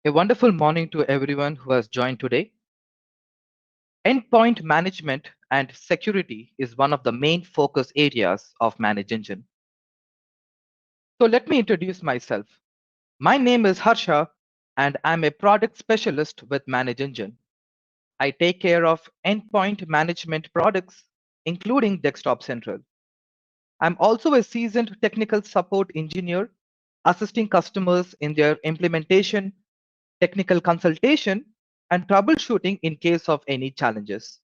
A wonderful morning to everyone who has joined today. Endpoint management and security is one of the main focus areas of Manage Engine. So let me introduce myself. My name is Harsha and I'm a product specialist with Manage Engine. I take care of endpoint management products, including Desktop Central. I'm also a seasoned technical support engineer, assisting customers in their implementation, technical consultation, and troubleshooting in case of any challenges.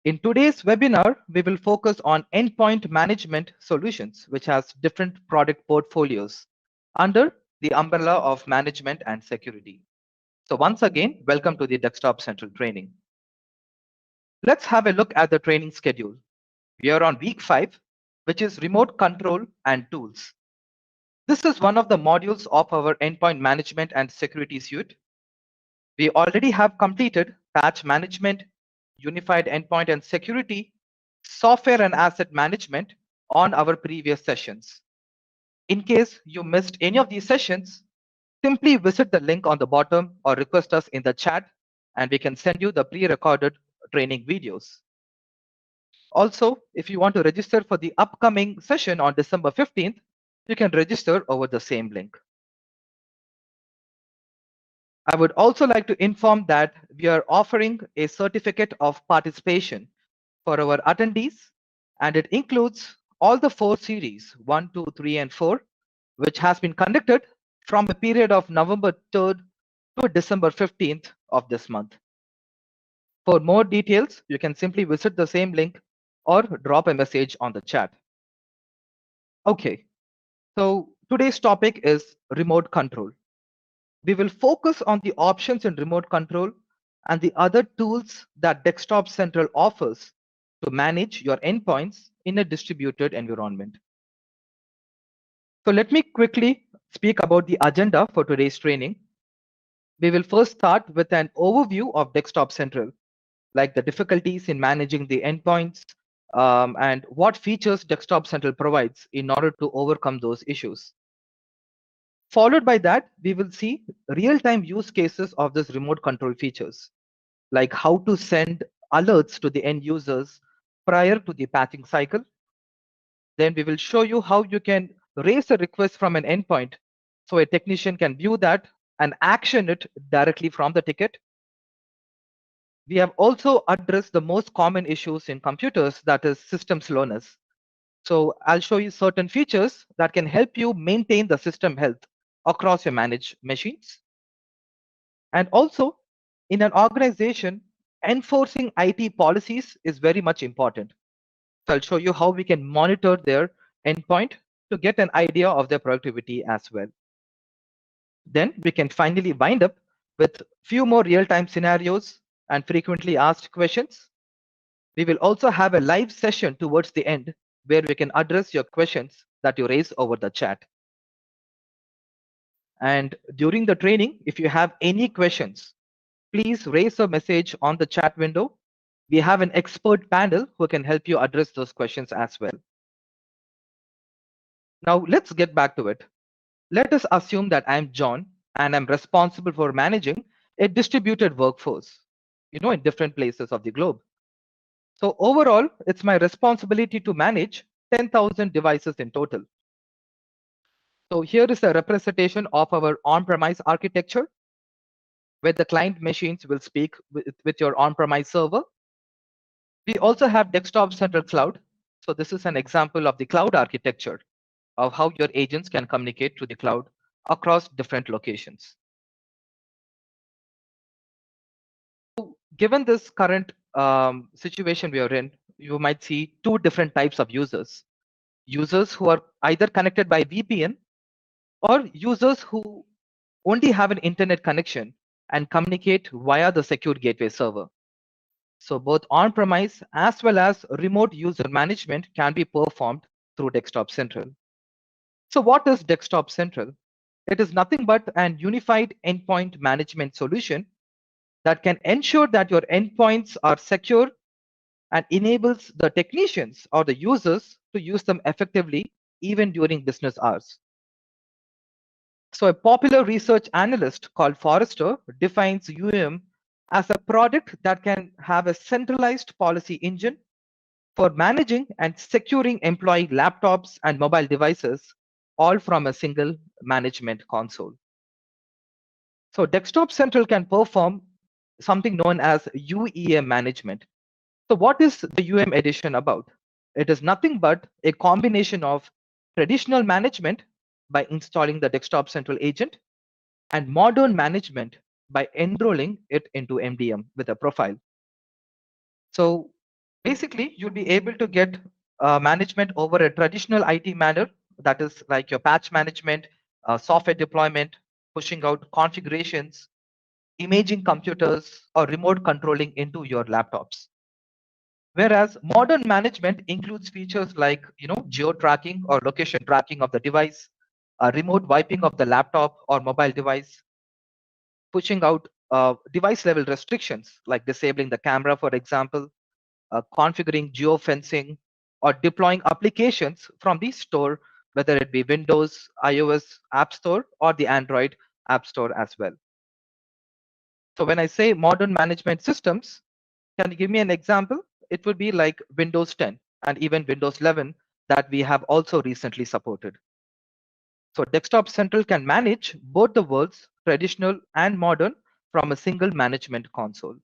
In today's webinar, we will focus on endpoint management solutions, which has different product portfolios under the umbrella of management and security. So once again, welcome to the Desktop Central training. Let's have a look at the training schedule. We are on week 5, which is remote control and tools. This is one of the modules of our endpoint management and security suite. We already have completed patch management, unified endpoint and security, software and asset management on our previous sessions. In case you missed any of these sessions, simply visit the link on the bottom or request us in the chat and we can send you the pre-recorded training videos. Also, if you want to register for the upcoming session on December 15th, you can register over the same link. I would also like to inform that we are offering a certificate of participation for our attendees, and it includes all the 4 series 1, 2, 3, and 4, which has been conducted from a period of November 3rd to December 15th of this month. For more details, you can simply visit the same link or drop a message on the chat. Okay, so today's topic is remote control. We will focus on the options in remote control and the other tools that Desktop Central offers to manage your endpoints in a distributed environment. So let me quickly speak about the agenda for today's training. We will first start with an overview of Desktop Central, like the difficulties in managing the endpoints and what features Desktop Central provides in order to overcome those issues. Followed by that, we will see real-time use cases of this remote control features, like how to send alerts to the end users prior to the patching cycle. Then we will show you how you can raise a request from an endpoint so a technician can view that and action it directly from the ticket. We have also addressed the most common issues in computers, that is system slowness. So I'll show you certain features that can help you maintain the system health across your managed machines. And also, in an organization, enforcing IT policies is very much important. So I'll show you how we can monitor their endpoint to get an idea of their productivity as well. Then we can finally wind up with few more real-time scenarios and frequently asked questions. We will also have a live session towards the end where we can address your questions that you raise over the chat. And during the training, if you have any questions, please raise a message on the chat window. We have an expert panel who can help you address those questions as well. Now let's get back to it. Let us assume that I'm John and I'm responsible for managing a distributed workforce, in different places of the globe. So overall, it's my responsibility to manage 10,000 devices in total. So here is a representation of our on-premise architecture, where the client machines will speak with your on-premise server. We also have Desktop Central Cloud. So this is an example of the cloud architecture of how your agents can communicate to the cloud across different locations. Given this current situation we are in, you might see 2 different types of users. Users who are either connected by VPN or users who only have an internet connection and communicate via the secure gateway server. So both on-premise as well as remote user management can be performed through Desktop Central. So what is Desktop Central? It is nothing but an unified endpoint management solution that can ensure that your endpoints are secure and enables the technicians or the users to use them effectively even during business hours. So a popular research analyst called Forrester defines UEM as a product that can have a centralized policy engine for managing and securing employee laptops and mobile devices, all from a single management console. So Desktop Central can perform something known as UEM management. So what is the UM edition about? It is nothing but a combination of traditional management by installing the Desktop Central agent and modern management by enrolling it into MDM with a profile. So basically, you'll be able to get management over a traditional IT manner, that is like your patch management, software deployment, pushing out configurations, imaging computers, or remote controlling into your laptops. Whereas modern management includes features like geo tracking or location tracking of the device, remote wiping of the laptop or mobile device, pushing out device level restrictions like disabling the camera, for example, configuring geofencing, or deploying applications from the store, whether it be Windows, iOS App Store, or the Android App Store as well. So when I say modern management systems, can you give me an example? It would be like Windows 10 and even Windows 11 that we have also recently supported. So Desktop Central can manage both the worlds, traditional and modern, from a single management console.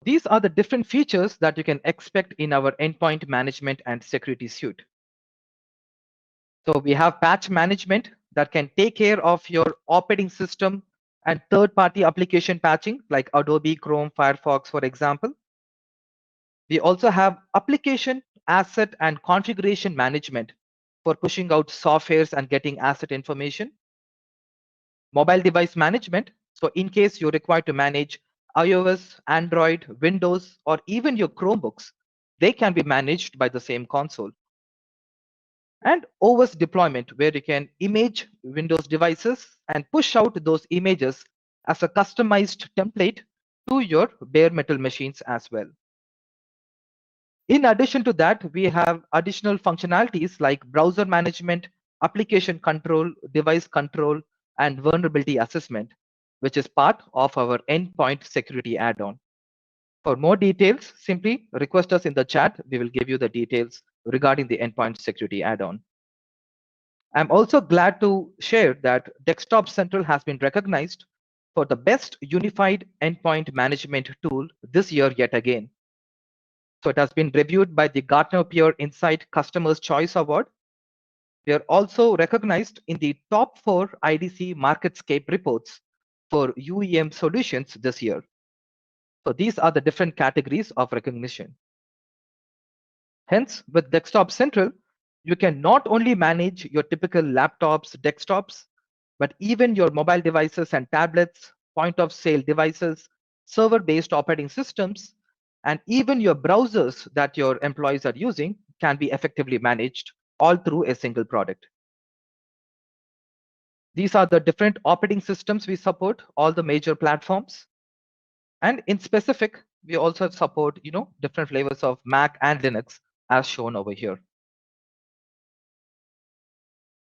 These are the different features that you can expect in our endpoint management and security suite. So we have patch management that can take care of your operating system and third-party application patching like Adobe, Chrome, Firefox, for example. We also have application, asset, and configuration management for pushing out softwares and getting asset information. Mobile device management. So in case you're required to manage iOS, Android, Windows, or even your Chromebooks, they can be managed by the same console. And OS deployment, where you can image Windows devices and push out those images as a customized template to your bare metal machines as well. In addition to that, we have additional functionalities like browser management, application control, device control, and vulnerability assessment, which is part of our endpoint security add-on. For more details, simply request us in the chat. We will give you the details regarding the endpoint security add-on. I'm also glad to share that Desktop Central has been recognized for the best unified endpoint management tool this year yet again. So it has been reviewed by the Gartner Peer Insight Customers' Choice Award. We are also recognized in the top 4 IDC MarketScape reports for UEM solutions this year. So these are the different categories of recognition. Hence, with Desktop Central, you can not only manage your typical laptops, desktops, but even your mobile devices and tablets, point of sale devices, server-based operating systems, and even your browsers that your employees are using can be effectively managed all through a single product. These are the different operating systems we support, all the major platforms. And in specific, we also support, different flavors of Mac and Linux as shown over here.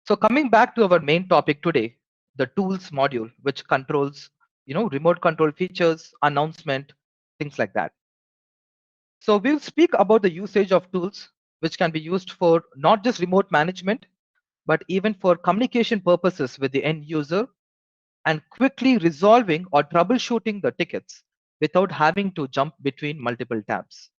So coming back to our main topic today, the tools module, which controls, remote control features, announcement, things like that. So we'll speak about the usage of tools, which can be used for not just remote management, but even for communication purposes with the end user and quickly resolving or troubleshooting the tickets without having to jump between multiple tabs.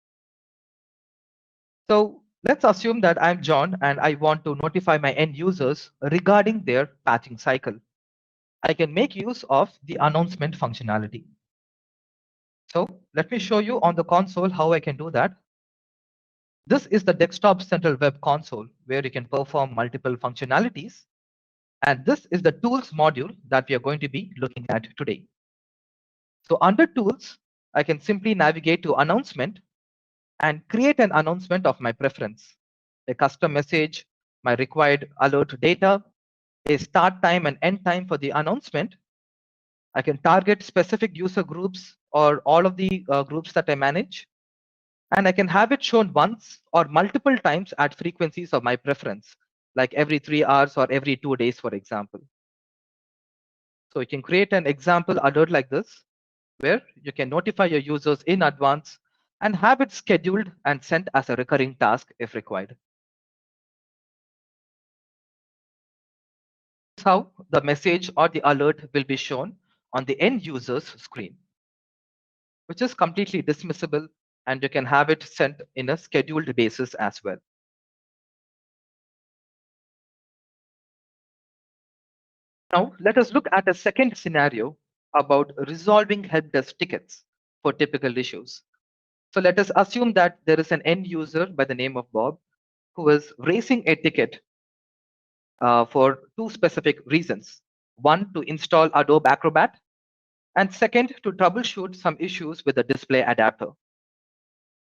So let's assume that I'm John and I want to notify my end users regarding their patching cycle. I can make use of the announcement functionality. So let me show you on the console how I can do that. This is the Desktop Central Web Console where you can perform multiple functionalities. And this is the tools module that we are going to be looking at today. So under tools, I can simply navigate to announcement and create an announcement of my preference, a custom message, my required alert data, a start time and end time for the announcement. I can target specific user groups or all of the groups that I manage. And I can have it shown once or multiple times at frequencies of my preference, like every 3 hours or every 2 days, for example. So you can create an example alert like this, where you can notify your users in advance and have it scheduled and sent as a recurring task if required. This is how the message or the alert will be shown on the end user's screen, which is completely dismissible, and you can have it sent in a scheduled basis as well. Now, let us look at a second scenario about resolving help desk tickets for typical issues. So let us assume that there is an end user by the name of Bob who is raising a ticket for two specific reasons. One, to install Adobe Acrobat, and second, to troubleshoot some issues with the display adapter.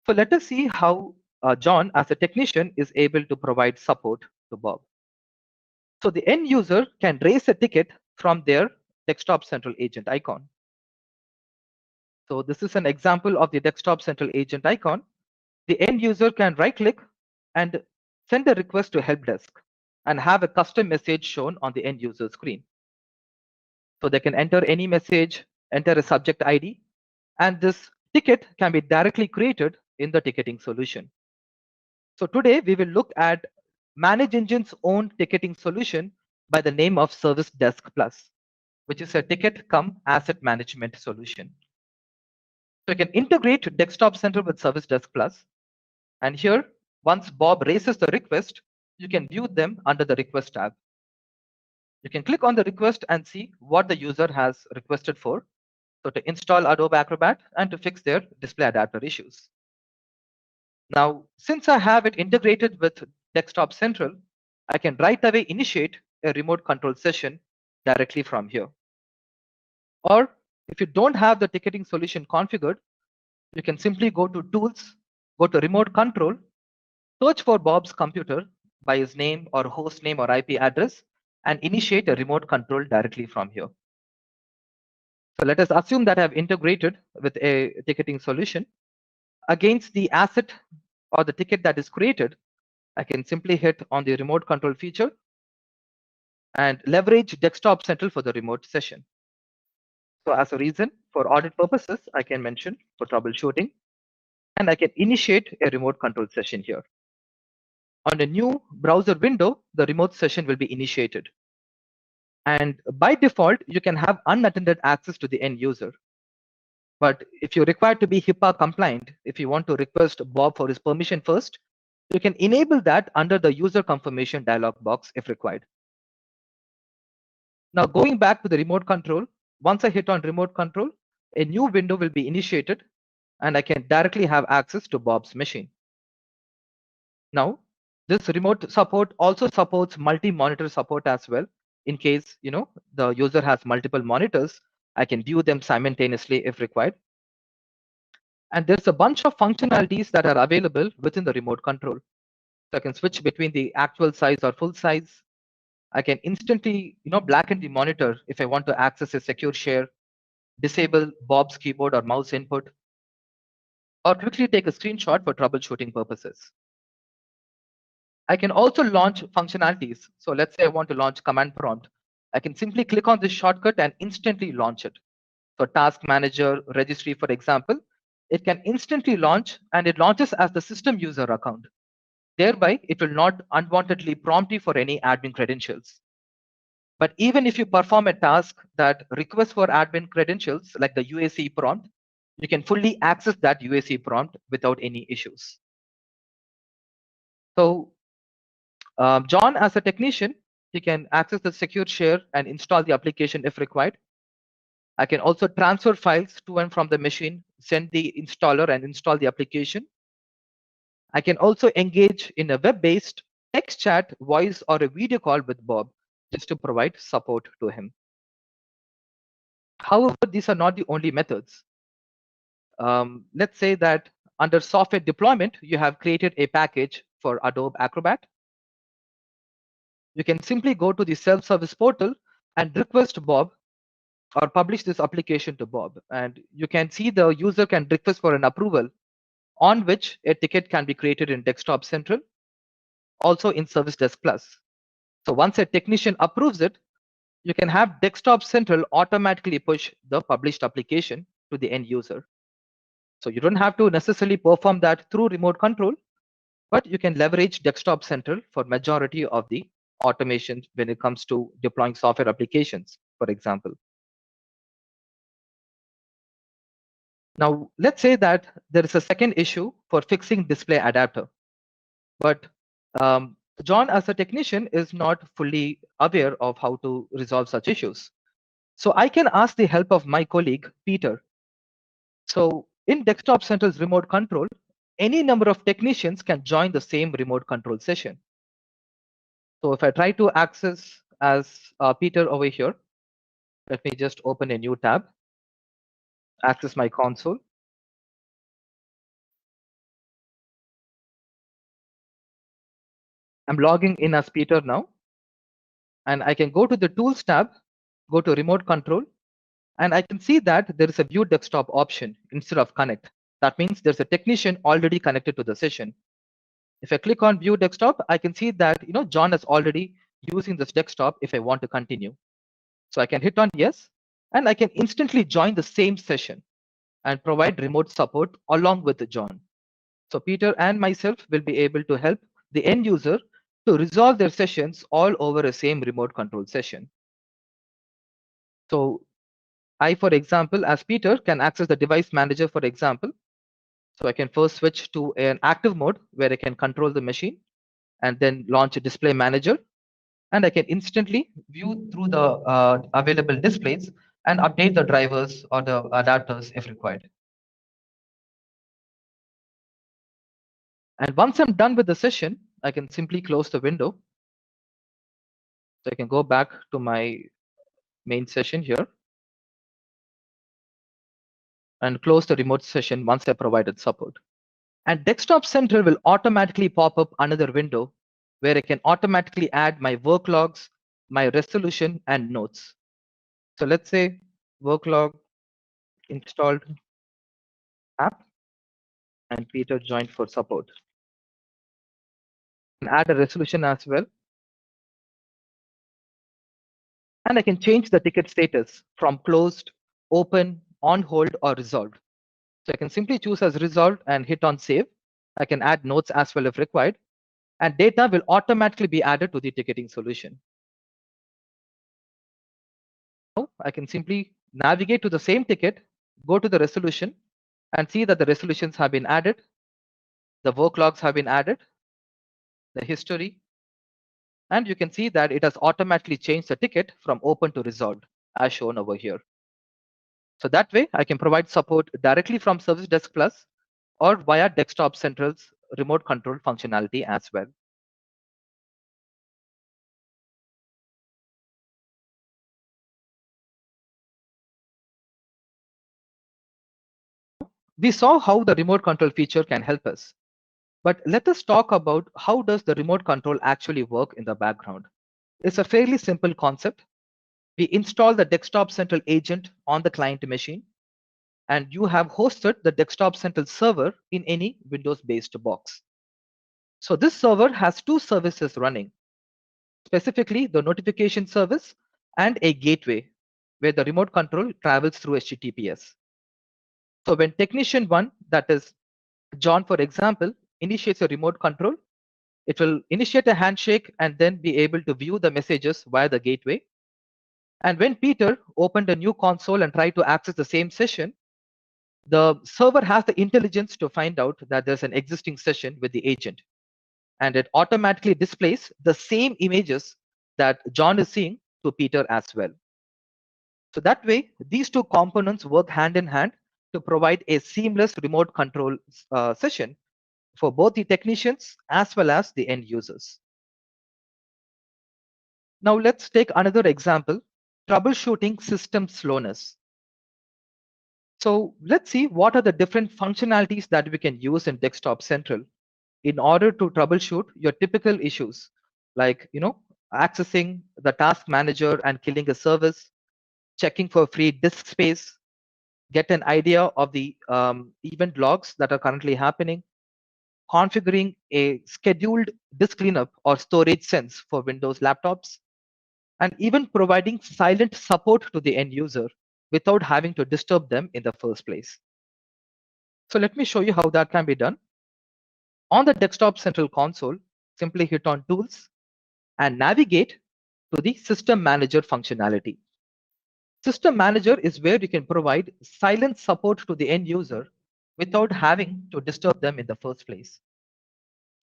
So let us see how John, as a technician, is able to provide support to Bob. So the end user can raise a ticket from their Desktop Central Agent icon. So this is an example of the Desktop Central Agent icon. The end user can right-click and send a request to Help Desk and have a custom message shown on the end user screen. So they can enter any message, enter a subject ID, and this ticket can be directly created in the ticketing solution. So today we will look at Manage Engine's own ticketing solution by the name of Service Desk Plus, which is a ticket cum asset management solution. So you can integrate Desktop Center with Service Desk Plus. And here, once Bob raises the request, you can view them under the Request tab. You can click on the request and see what the user has requested for. So to install Adobe Acrobat and to fix their display adapter issues. Now, since I have it integrated with Desktop Central, I can right away initiate a remote control session directly from here. Or if you don't have the ticketing solution configured, you can simply go to Tools, go to Remote Control, search for Bob's computer by his name or host name or IP address, and initiate a remote control directly from here. So let us assume that I have integrated with a ticketing solution. Against the asset or the ticket that is created, I can simply hit on the remote control feature and leverage Desktop Central for the remote session. So as a reason, for audit purposes, I can mention for troubleshooting, and I can initiate a remote control session here. On a new browser window, the remote session will be initiated. And by default, you can have unattended access to the end user. But if you require to be HIPAA compliant, if you want to request Bob for his permission first, you can enable that under the user confirmation dialog box if required. Now going back to the remote control, once I hit on remote control, a new window will be initiated and I can directly have access to Bob's machine. Now, this remote support also supports multi-monitor support as well. In case the user has multiple monitors, I can view them simultaneously if required. And there's a bunch of functionalities that are available within the remote control. So I can switch between the actual size or full size. I can instantly blacken the monitor if I want to access a secure share, disable Bob's keyboard or mouse input, or quickly take a screenshot for troubleshooting purposes. I can also launch functionalities. So let's say I want to launch command prompt. I can simply click on this shortcut and instantly launch it. So task manager, registry, for example, it can instantly launch and it launches as the system user account. Thereby, it will not unwantedly prompt you for any admin credentials. But even if you perform a task that requests for admin credentials, like the UAC prompt, you can fully access that UAC prompt without any issues. So John, as a technician, he can access the secure share and install the application if required. I can also transfer files to and from the machine, send the installer and install the application. I can also engage in a web-based text chat, voice, or a video call with Bob just to provide support to him. However, these are not the only methods. Let's say that under software deployment, you have created a package for Adobe Acrobat. You can simply go to the self-service portal and request Bob or publish this application to Bob. And you can see the user can request for an approval on which a ticket can be created in Desktop Central, also in Service Desk Plus. So once a technician approves it, you can have Desktop Central automatically push the published application to the end user. So you don't have to necessarily perform that through remote control, but you can leverage Desktop Central for majority of the automation when it comes to deploying software applications, for example. Now, let's say that there is a second issue for fixing display adapter, but John, as a technician, is not fully aware of how to resolve such issues. So I can ask the help of my colleague, Peter. So in Desktop Central's remote control, any number of technicians can join the same remote control session. So if I try to access as Peter over here, let me just open a new tab, access my console. I'm logging in as Peter now, and I can go to the Tools tab, go to Remote Control, and I can see that there is a View Desktop option instead of Connect. That means there's a technician already connected to the session. If I click on View Desktop, I can see that John is already using this desktop if I want to continue. So I can hit on Yes, and I can instantly join the same session and provide remote support along with John. So Peter and myself will be able to help the end user to resolve their sessions all over a same remote control session. So I, for example, as Peter, can access the device manager, for example. So I can first switch to an active mode where I can control the machine and then launch a display manager. And I can instantly view through the available displays and update the drivers or the adapters if required. And once I'm done with the session, I can simply close the window. So I can go back to my main session here and close the remote session once I provided support. And Desktop Central will automatically pop up another window where I can automatically add my work logs, my resolution, and notes. So let's say work log installed app and Peter joined for support. And add a resolution as well. And I can change the ticket status from closed, open, on hold, or resolved. So I can simply choose as resolved and hit on save. I can add notes as well if required. And data will automatically be added to the ticketing solution. Now I can simply navigate to the same ticket, go to the resolution, and see that the resolutions have been added, the work logs have been added, the history, and you can see that it has automatically changed the ticket from open to resolved, as shown over here. So that way, I can provide support directly from Service Desk Plus or via Desktop Central's remote control functionality as well. We saw how the remote control feature can help us. But let us talk about how does the remote control actually work in the background. It's a fairly simple concept. We install the Desktop Central agent on the client machine, and you have hosted the Desktop Central server in any Windows-based box. So this server has two services running, specifically the notification service and a gateway where the remote control travels through HTTPS. So when technician one, that is John, for example, initiates a remote control, it will initiate a handshake and then be able to view the messages via the gateway. And when Peter opened a new console and tried to access the same session, the server has the intelligence to find out that there's an existing session with the agent. And it automatically displays the same images that John is seeing to Peter as well. So that way, these two components work hand in hand to provide a seamless remote control session for both the technicians as well as the end users. Now let's take another example, troubleshooting system slowness. So let's see what are the different functionalities that we can use in Desktop Central in order to troubleshoot your typical issues, like accessing the task manager and killing a service, checking for free disk space, get an idea of the event logs that are currently happening, configuring a scheduled disk cleanup or storage sense for Windows laptops, and even providing silent support to the end user without having to disturb them in the first place. So let me show you how that can be done. On the desktop central console, simply hit on Tools and navigate to the System Manager functionality. System Manager is where you can provide silent support to the end user without having to disturb them in the first place.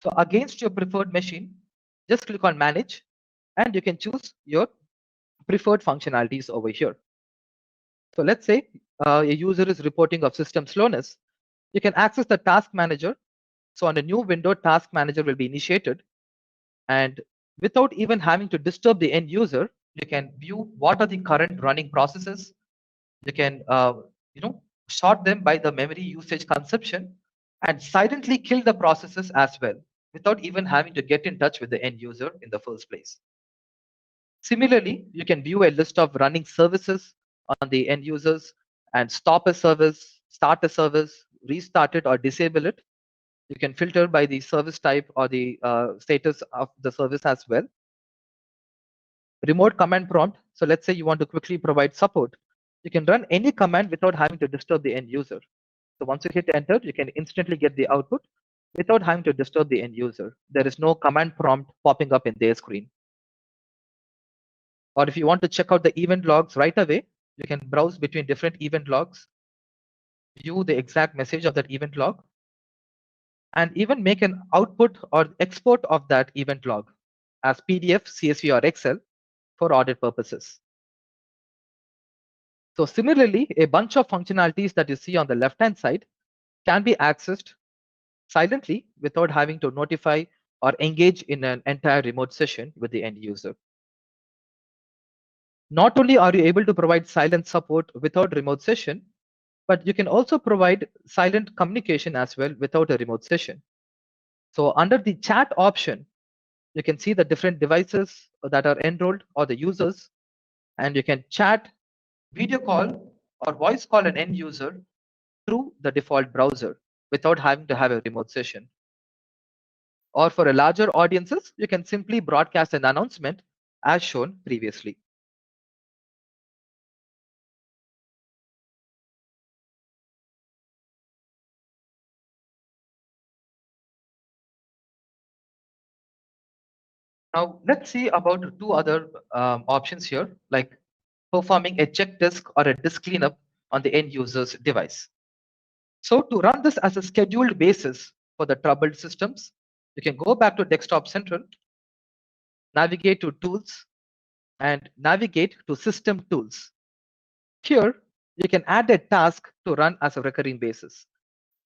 So against your preferred machine, just click on Manage and you can choose your preferred functionalities over here. So let's say a user is reporting of system slowness. You can access the Task Manager. So on a new window, Task Manager will be initiated. And without even having to disturb the end user, you can view what are the current running processes. You can sort them by the memory usage consumption and silently kill the processes as well without even having to get in touch with the end user in the first place. Similarly, you can view a list of running services on the end users and stop a service, start a service, restart it or disable it. You can filter by the service type or the status of the service as well. Remote command prompt. So let's say you want to quickly provide support. You can run any command without having to disturb the end user. So once you hit enter, you can instantly get the output without having to disturb the end user. There is no command prompt popping up in their screen. Or if you want to check out the event logs right away, you can browse between different event logs, view the exact message of that event log, and even make an output or export of that event log as PDF, CSV, or Excel for audit purposes. So similarly, a bunch of functionalities that you see on the left-hand side can be accessed silently without having to notify or engage in an entire remote session with the end user. Not only are you able to provide silent support without remote session, but you can also provide silent communication as well without a remote session. So under the chat option, you can see the different devices that are enrolled or the users, and you can chat, video call, or voice call an end user through the default browser without having to have a remote session. Or for a larger audiences, you can simply broadcast an announcement as shown previously. Now let's see about two other options here, like performing a check disk or a disk cleanup on the end user's device. So to run this as a scheduled basis for the troubled systems, you can go back to Desktop Central, navigate to Tools, and navigate to System Tools. Here, you can add a task to run as a recurring basis.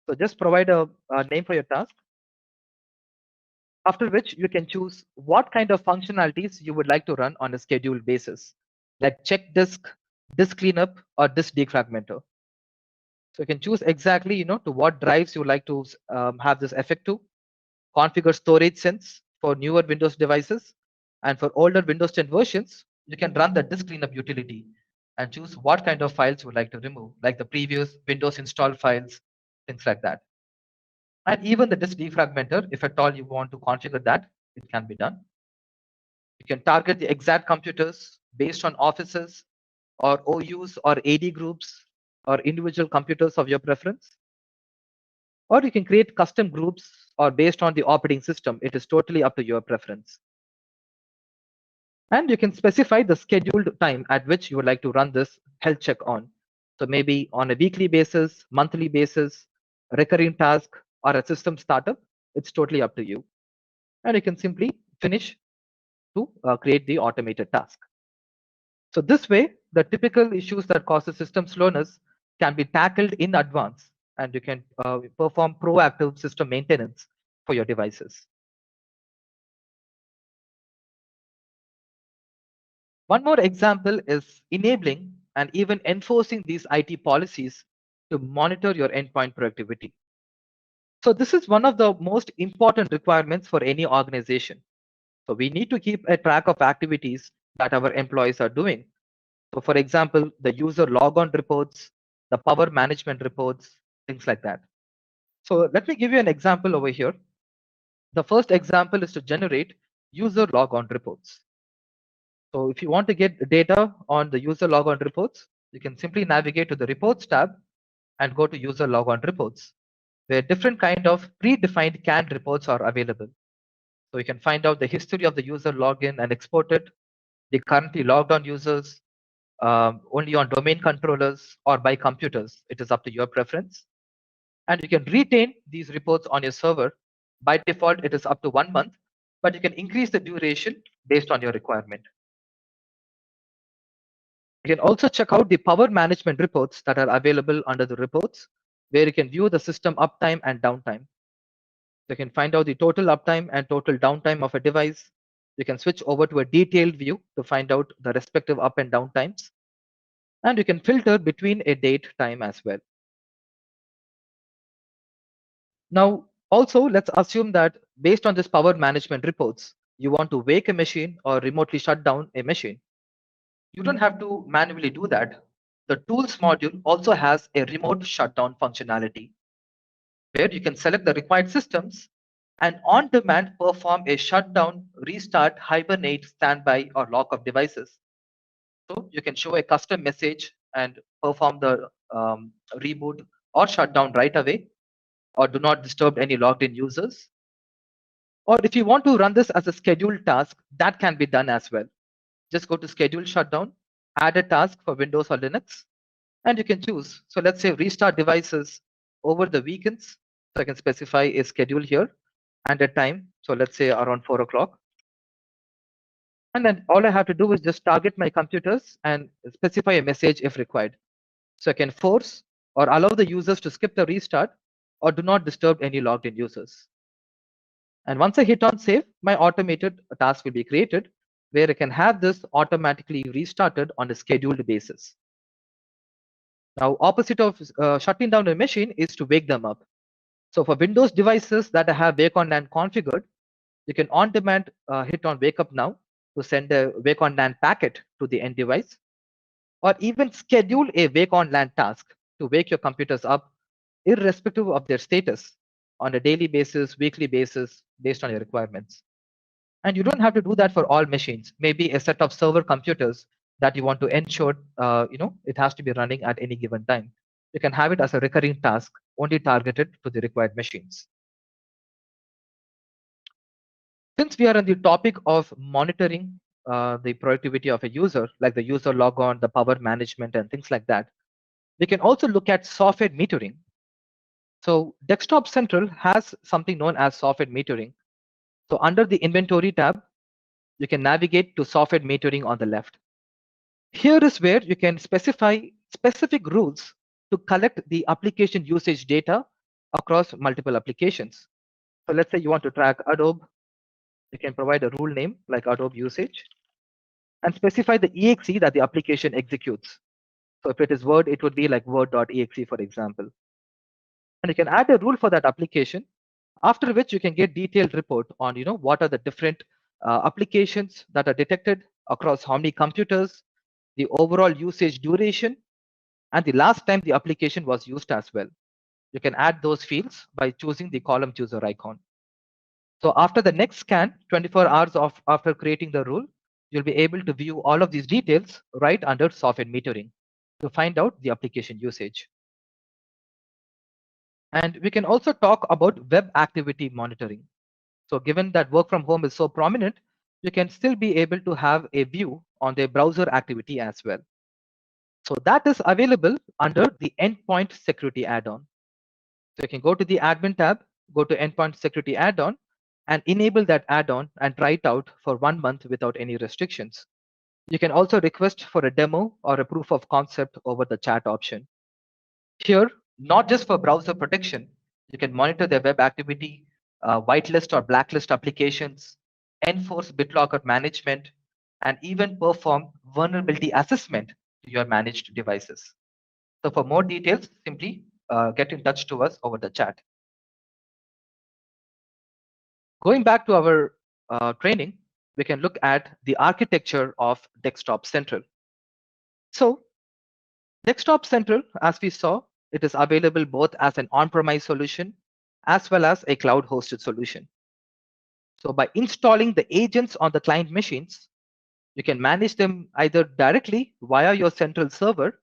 So just provide a name for your task, after which you can choose what kind of functionalities you would like to run on a scheduled basis, like check disk cleanup, or disk defragmenter. So you can choose exactly, to what drives you would like to have this effect to, configure storage sense for newer Windows devices, and for older Windows 10 versions, you can run the disk cleanup utility and choose what kind of files you would like to remove, like the previous Windows install files, things like that. And even the disk defragmenter, if at all you want to configure that, it can be done. You can target the exact computers based on offices or OUs or AD groups or individual computers of your preference. Or you can create custom groups or based on the operating system. It is totally up to your preference. And you can specify the scheduled time at which you would like to run this health check on. So maybe on a weekly basis, monthly basis, recurring task, or a system startup. It's totally up to you. And you can simply finish to create the automated task. So this way, the typical issues that causes system slowness can be tackled in advance, and you can perform proactive system maintenance for your devices. One more example is enabling and even enforcing these IT policies to monitor your endpoint productivity. So this is one of the most important requirements for any organization. So we need to keep a track of activities that our employees are doing. So for example, the user logon reports, the power management reports, things like that. So let me give you an example over here. The first example is to generate user logon reports. So if you want to get data on the user logon reports, you can simply navigate to the reports tab and go to user logon reports, where different kind of predefined canned reports are available. So you can find out the history of the user login and export it, the currently logged on users, only on domain controllers or by computers. It is up to your preference. And you can retain these reports on your server. By default, it is up to 1 month, but you can increase the duration based on your requirement. You can also check out the power management reports that are available under the reports, where you can view the system uptime and downtime. You can find out the total uptime and total downtime of a device. You can switch over to a detailed view to find out the respective up and down times. And you can filter between a date time as well. Now, also, let's assume that based on this power management reports, you want to wake a machine or remotely shut down a machine. You don't have to manually do that. The tools module also has a remote shutdown functionality where you can select the required systems and on demand perform a shutdown, restart, hibernate, standby, or lock of devices. So you can show a custom message and perform the reboot or shutdown right away, or do not disturb any logged in users. Or if you want to run this as a scheduled task, that can be done as well. Just go to schedule shutdown, add a task for Windows or Linux, and you can choose. So let's say restart devices over the weekends. So I can specify a schedule here and a time. So let's say around 4 o'clock. And then all I have to do is just target my computers and specify a message if required. So I can force or allow the users to skip the restart or do not disturb any logged in users. And once I hit on save, my automated task will be created where I can have this automatically restarted on a scheduled basis. Now, opposite of shutting down a machine is to wake them up. So for Windows devices that have Wake on LAN configured, you can on demand hit on wake up now to send a Wake on LAN packet to the end device, or even schedule a Wake on LAN task to wake your computers up irrespective of their status on a daily basis, weekly basis, based on your requirements. And you don't have to do that for all machines. Maybe a set of server computers that you want to ensure, it has to be running at any given time. You can have it as a recurring task, only targeted to the required machines. Since we are on the topic of monitoring the productivity of a user, like the user logon, the power management, and things like that, we can also look at software metering. So Desktop Central has something known as software metering. So under the inventory tab, you can navigate to software metering on the left. Here is where you can specify specific rules to collect the application usage data across multiple applications. So let's say you want to track Adobe, you can provide a rule name like Adobe usage and specify the exe that the application executes. So if it is Word, it would be like word.exe, for example. And you can add a rule for that application, after which you can get detailed report on what are the different applications that are detected across how many computers, the overall usage duration, and the last time the application was used as well. You can add those fields by choosing the column chooser icon. So after the next scan, 24 hours after creating the rule, you'll be able to view all of these details right under software metering to find out the application usage. And we can also talk about web activity monitoring. So given that work from home is so prominent, you can still be able to have a view on the browser activity as well. So that is available under the Endpoint Security add-on. So you can go to the admin tab, go to Endpoint Security add-on, and enable that add-on and try it out for 1 month without any restrictions. You can also request for a demo or a proof of concept over the chat option. Here, not just for browser protection, you can monitor their web activity, whitelist or blacklist applications, enforce BitLocker management, and even perform vulnerability assessment to your managed devices. So for more details, simply get in touch to us over the chat. Going back to our training, we can look at the architecture of Desktop Central. So Desktop Central, as we saw, it is available both as an on-premise solution as well as a cloud-hosted solution. So by installing the agents on the client machines, you can manage them either directly via your central server,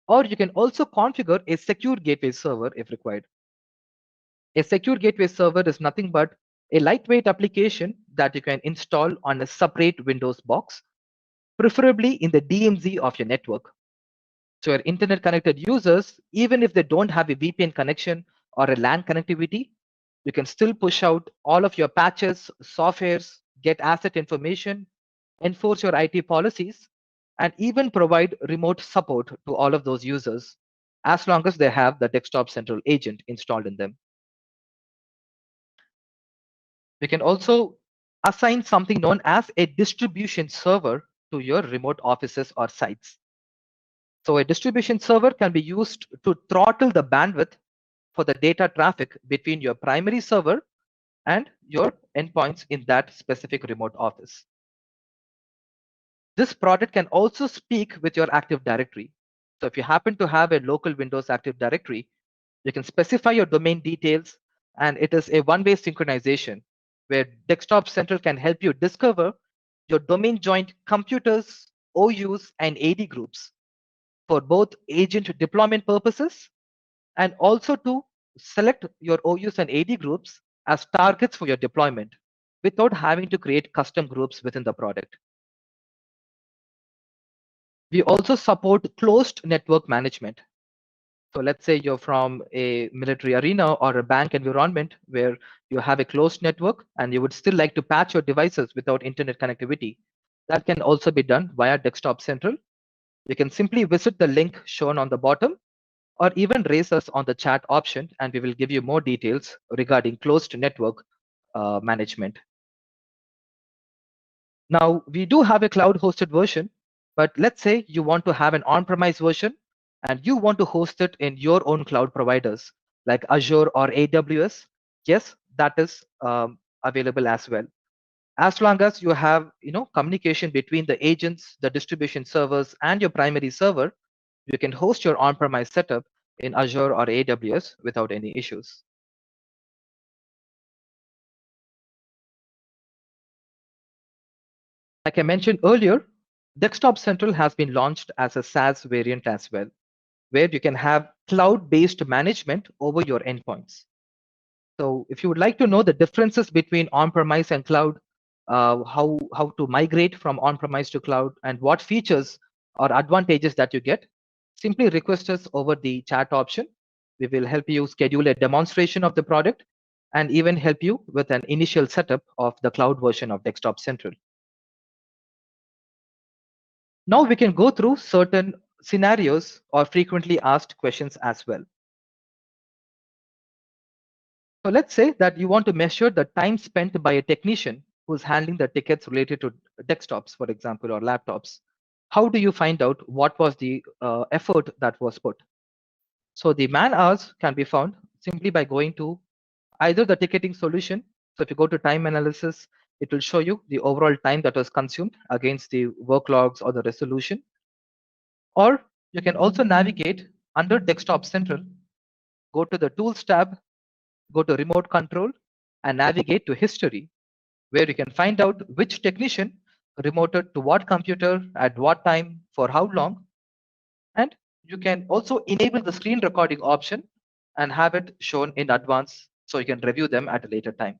or you can also configure a secure gateway server if required. A secure gateway server is nothing but a lightweight application that you can install on a separate Windows box, preferably in the DMZ of your network. So your internet connected users, even if they don't have a VPN connection or a LAN connectivity, you can still push out all of your patches, softwares, get asset information, enforce your IT policies, and even provide remote support to all of those users as long as they have the Desktop Central agent installed in them. We can also assign something known as a distribution server to your remote offices or sites. So a distribution server can be used to throttle the bandwidth for the data traffic between your primary server and your endpoints in that specific remote office. This product can also speak with your Active Directory. So if you happen to have a local Windows Active Directory, you can specify your domain details, and it is a one-way synchronization where Desktop Central can help you discover your domain joint computers, OUs, and AD groups for both agent deployment purposes and also to select your OUs and AD groups as targets for your deployment without having to create custom groups within the product. We also support closed network management. So let's say you're from a military arena or a bank environment where you have a closed network and you would still like to patch your devices without internet connectivity. That can also be done via Desktop Central. You can simply visit the link shown on the bottom or even raise us on the chat option, and we will give you more details regarding closed network management. Now, we do have a cloud hosted version, but let's say you want to have an on-premise version and you want to host it in your own cloud providers like Azure or AWS. Yes, that is available as well. As long as you have communication between the agents, the distribution servers, and your primary server, you can host your on-premise setup in Azure or AWS without any issues. Like I mentioned earlier, Desktop Central has been launched as a SaaS variant as well, where you can have cloud-based management over your endpoints. So if you would like to know the differences between on-premise and cloud, how to migrate from on-premise to cloud, and what features or advantages that you get, simply request us over the chat option. We will help you schedule a demonstration of the product and even help you with an initial setup of the cloud version of Desktop Central. Now we can go through certain scenarios or frequently asked questions as well. So let's say that you want to measure the time spent by a technician who's handling the tickets related to desktops, for example, or laptops. How do you find out what was the effort that was put? So the man hours can be found simply by going to either the ticketing solution. So if you go to time analysis, it will show you the overall time that was consumed against the work logs or the resolution. Or you can also navigate under Desktop Central, go to the Tools tab, go to Remote Control, and navigate to History, where you can find out which technician remoted to what computer, at what time, for how long. And you can also enable the screen recording option and have it shown in advance so you can review them at a later time.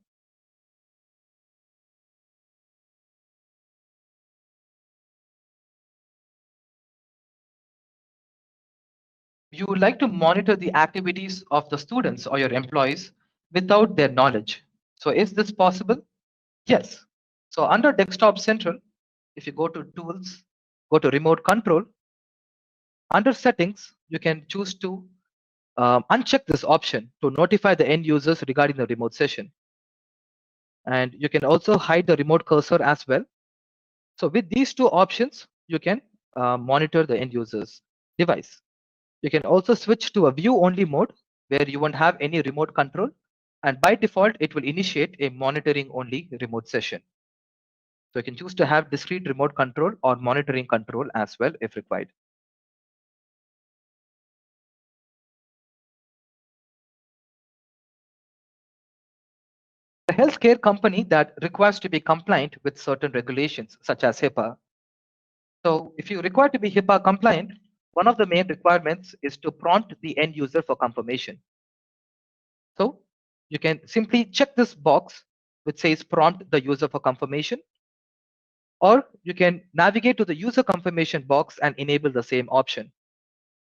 You would like to monitor the activities of the students or your employees without their knowledge. So is this possible? Yes. So under Desktop Central, if you go to Tools, go to Remote Control, under Settings, you can choose to uncheck this option to notify the end users regarding the remote session. And you can also hide the remote cursor as well. So with these two options, you can monitor the end user's device. You can also switch to a view-only mode where you won't have any remote control. And by default, it will initiate a monitoring-only remote session. So you can choose to have discrete remote control or monitoring control as well if required. A healthcare company that requires to be compliant with certain regulations, such as HIPAA. So if you require to be HIPAA compliant, one of the main requirements is to prompt the end user for confirmation. So you can simply check this box which says prompt the user for confirmation, or you can navigate to the user confirmation box and enable the same option,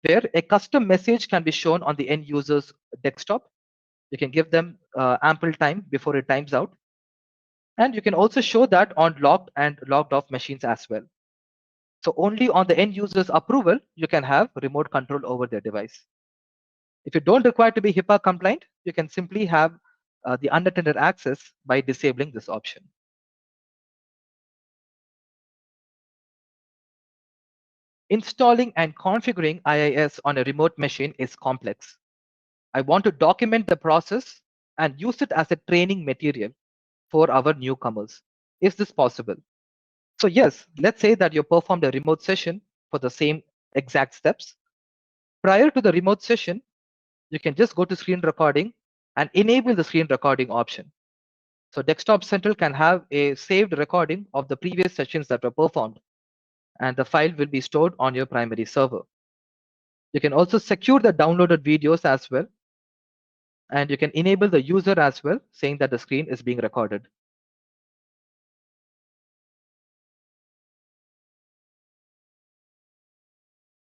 where a custom message can be shown on the end user's desktop. You can give them ample time before it times out. And you can also show that on logged and logged off machines as well. So only on the end user's approval, you can have remote control over their device. If you don't require to be HIPAA compliant, you can simply have the unattended access by disabling this option. Installing and configuring IIS on a remote machine is complex. I want to document the process and use it as a training material for our newcomers. Is this possible? So yes, let's say that you performed a remote session for the same exact steps. Prior to the remote session, you can just go to screen recording and enable the screen recording option. So Desktop Central can have a saved recording of the previous sessions that were performed, and the file will be stored on your primary server. You can also secure the downloaded videos as well, and you can enable the user as well, saying that the screen is being recorded.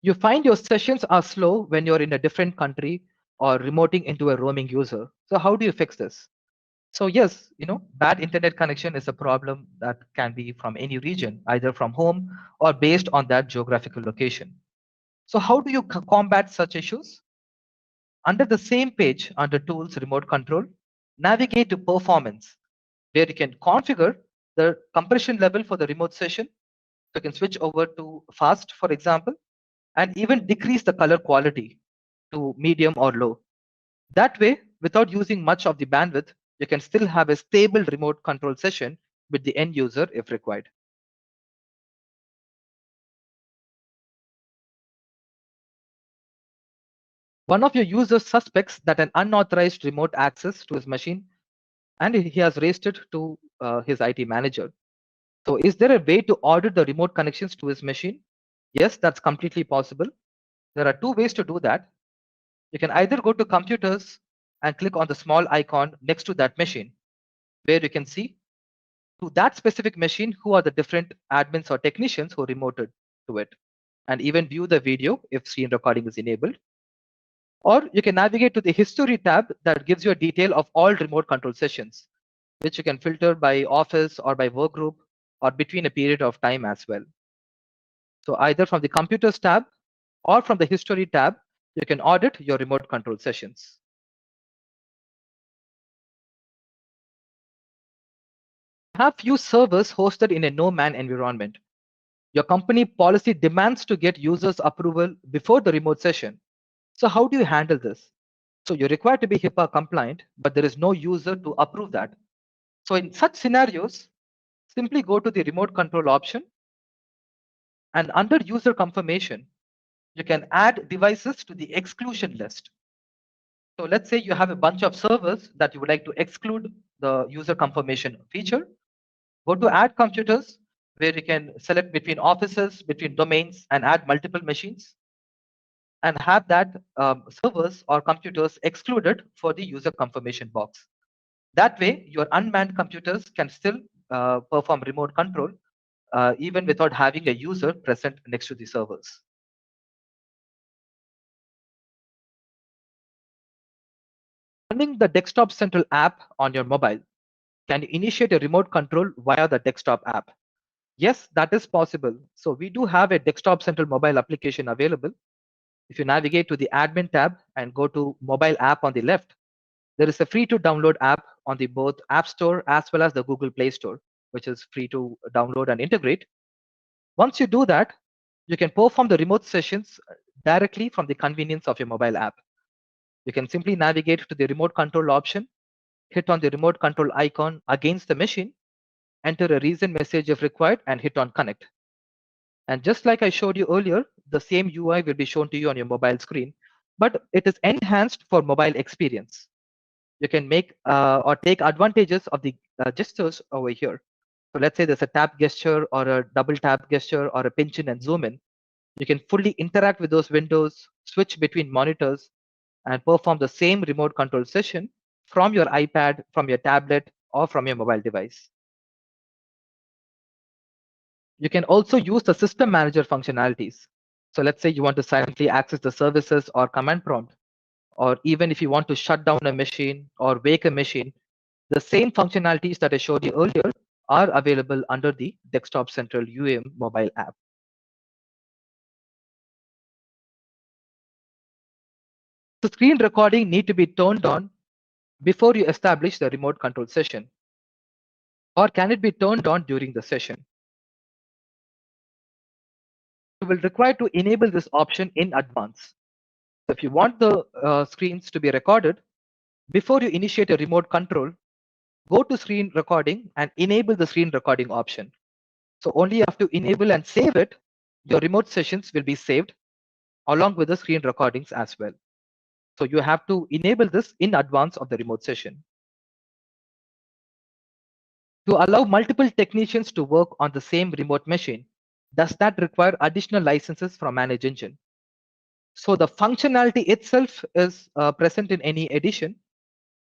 You find your sessions are slow when you're in a different country or remoting into a roaming user. So how do you fix this? So yes, bad internet connection is a problem that can be from any region, either from home or based on that geographical location. So how do you combat such issues? Under the same page, under Tools, Remote Control, navigate to Performance, where you can configure the compression level for the remote session. So you can switch over to fast, for example, and even decrease the color quality to medium or low. That way, without using much of the bandwidth, you can still have a stable remote control session with the end user if required. One of your users suspects that an unauthorized remote access to his machine, and he has raised it to his IT manager. So is there a way to audit the remote connections to his machine? Yes, that's completely possible. There are two ways to do that. You can either go to computers and click on the small icon next to that machine, where you can see to that specific machine who are the different admins or technicians who remoted to it, and even view the video if screen recording is enabled. Or you can navigate to the history tab that gives you a detail of all remote control sessions, which you can filter by office or by work group or between a period of time as well. So either from the computers tab or from the history tab, you can audit your remote control sessions. Have few servers hosted in a no-man environment. Your company policy demands to get users' approval before the remote session. So how do you handle this? So you're required to be HIPAA compliant, but there is no user to approve that. So in such scenarios, simply go to the remote control option, and under user confirmation, you can add devices to the exclusion list. So let's say you have a bunch of servers that you would like to exclude the user confirmation feature. Go to add computers, where you can select between offices, between domains, and add multiple machines, and have that servers or computers excluded for the user confirmation box. That way, your unmanned computers can still perform remote control even without having a user present next to the servers. Running the Desktop Central app on your mobile, can you initiate a remote control via the desktop app? Yes, that is possible. So we do have a Desktop Central mobile application available. If you navigate to the admin tab and go to mobile app on the left, there is a free to download app on the both App Store as well as the Google Play Store, which is free to download and integrate. Once you do that, you can perform the remote sessions directly from the convenience of your mobile app. You can simply navigate to the remote control option, hit on the remote control icon against the machine, enter a reason message if required, and hit on connect. And just like I showed you earlier, the same UI will be shown to you on your mobile screen, but it is enhanced for mobile experience. you can make or take advantages of the gestures over here. So let's say there's a tap gesture or a double tap gesture or a pinch in and zoom in. You can fully interact with those windows, switch between monitors, and perform the same remote control session from your iPad, from your tablet, or from your mobile device. You can also use the system manager functionalities. So let's say you want to silently access the services or command prompt, or even if you want to shut down a machine or wake a machine, the same functionalities that I showed you earlier are available under the Desktop Central UAM mobile app. The screen recording need to be turned on before you establish the remote control session, or can it be turned on during the session? You will require to enable this option in advance. So if you want the screens to be recorded, before you initiate a remote control, go to screen recording and enable the screen recording option. So only you have to enable and save it, your remote sessions will be saved along with the screen recordings as well. So you have to enable this in advance of the remote session. To allow multiple technicians to work on the same remote machine, does that require additional licenses from Manage Engine? So the functionality itself is present in any edition,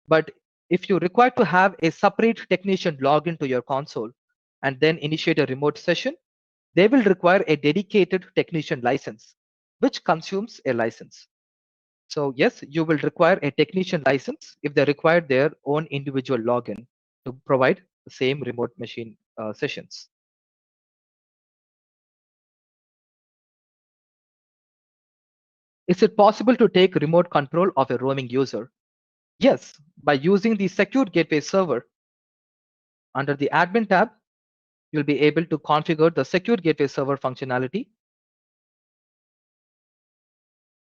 but if you require to have a separate technician log into your console and then initiate a remote session, they will require a dedicated technician license, which consumes a license. So yes, you will require a technician license if they require their own individual login to provide the same remote machine sessions. Is it possible to take remote control of a roaming user? Yes, by using the Secure Gateway Server. Under the Admin tab, you'll be able to configure the Secure Gateway Server functionality.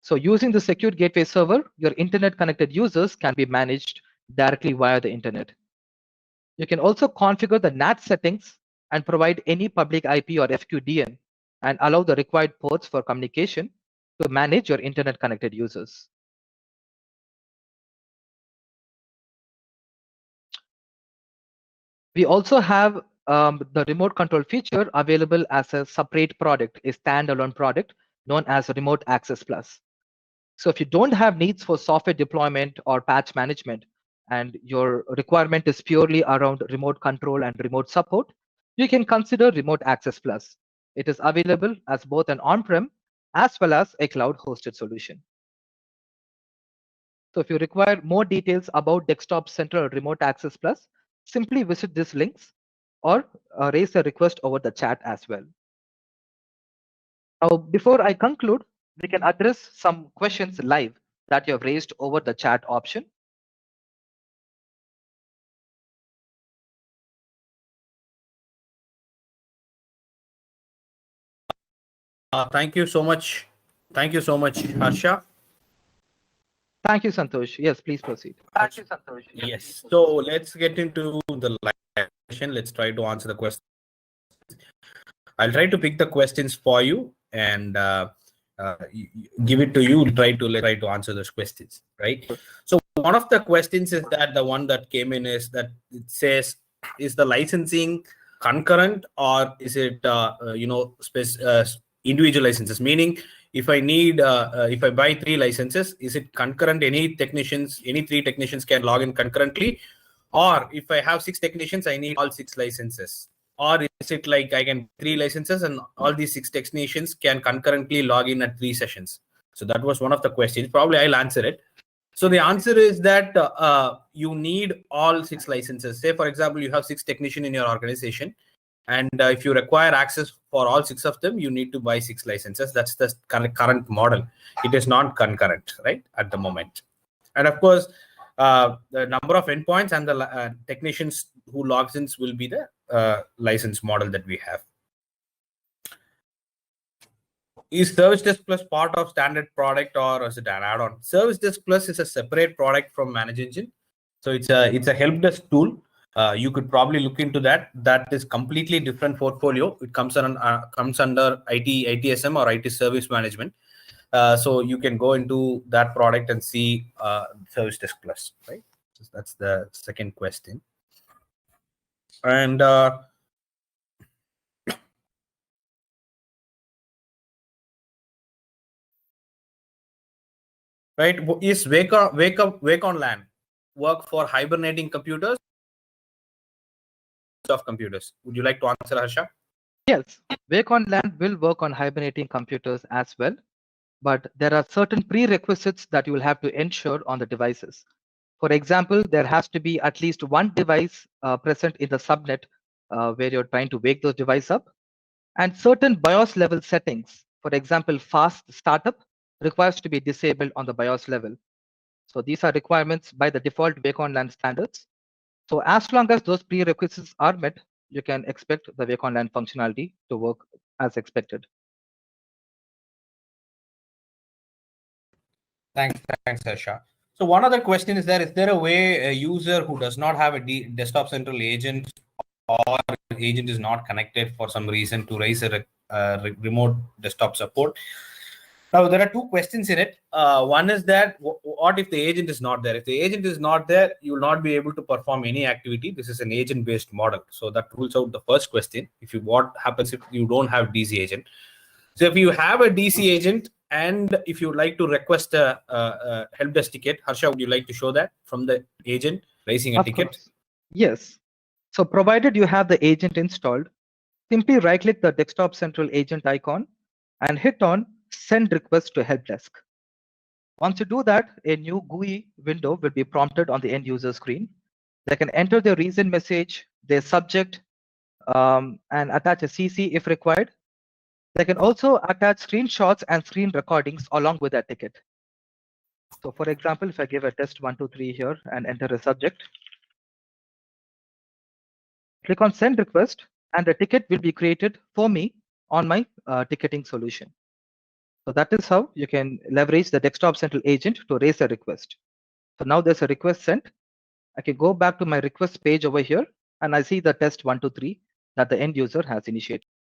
So using the Secure Gateway Server, your internet connected users can be managed directly via the internet. You can also configure the NAT settings and provide any public IP or FQDN and allow the required ports for communication to manage your internet connected users. We also have the remote control feature available as a separate product, a standalone product known as Remote Access Plus. So if you don't have needs for software deployment or patch management, and your requirement is purely around remote control and remote support, you can consider Remote Access Plus. It is available as both an on-prem as well as a cloud-hosted solution. So if you require more details about Desktop Central Remote Access Plus, simply visit these links or raise a request over the chat as well. Now, before I conclude, we can address some questions live that you have raised over the chat option. Thank you so much. Thank you so much, Harsha. Thank you, Santosh. Yes, please proceed. Thank you, Santosh. Yes. So let's get into the live session. Let's try to answer the questions. I'll try to pick the questions for you and give it to you. Try to answer those questions, right? So one of the questions is that the one that came in is that it says, is the licensing concurrent or is it individual licenses? Meaning, if I need if I buy 3 licenses, is it concurrent? Any three technicians can log in concurrently, or if I have 6 technicians, I need all 6 licenses. Or is it like I can 3 licenses and all these 6 technicians can concurrently log in at 3 sessions? So that was one of the questions. Probably I'll answer it. So the answer is that you need all 6 licenses. Say, for example, you have 6 technicians in your organization. And if you require access for all 6 of them, you need to buy 6 licenses. That's the current model. It is not concurrent, right, at the moment. And of course, the number of endpoints and the technicians who logs in will be the license model that we have. Is Service Desk Plus part of standard product or is it an add-on? Service Desk Plus is a separate product from Manage Engine. So it's a help desk tool. You could probably look into that. That is completely different portfolio. It comes under ITSM or IT Service Management. So you can go into that product and see Service Desk Plus, right? That's the second question. And right, is Wake on LAN work for hibernating computers of computers? Would you like to answer, Harsha? Yes, Wake on LAN will work on hibernating computers as well, but there are certain prerequisites that you will have to ensure on the devices. For example, there has to be at least one device present in the subnet where you're trying to wake those devices up, and certain BIOS level settings, for example, fast startup requires to be disabled on the BIOS level. So these are requirements by the default Wake on LAN standards. So as long as those prerequisites are met, you can expect the Wake on LAN functionality to work as expected. Thanks, Harsha. So one other question is there a way a user who does not have a desktop central agent or agent is not connected for some reason to raise a remote desktop support? Now, there are two questions in it. One is that what if the agent is not there? If the agent is not there, you will not be able to perform any activity. This is an agent-based model. So that rules out the first question. What happens if you don't have DC agent? So if you have a DC agent and if you would like to request a help desk ticket, Harsha, would you like to show that from the agent raising a Of ticket? course. Yes. So provided you have the agent installed, simply right-click the Desktop Central agent icon and hit on Send Request to Help Desk. Once you do that, a new GUI window will be prompted on the end user screen. They can enter their reason message, their subject, and attach a CC if required. They can also attach screenshots and screen recordings along with that ticket. So for example, if I give a test 123 here and enter a subject, click on send request and the ticket will be created for me on my ticketing solution. So that is how you can leverage the Desktop Central agent to raise a request. So now there's a request sent. I can go back to my request page over here and I see the test 123 that the end user has initiated.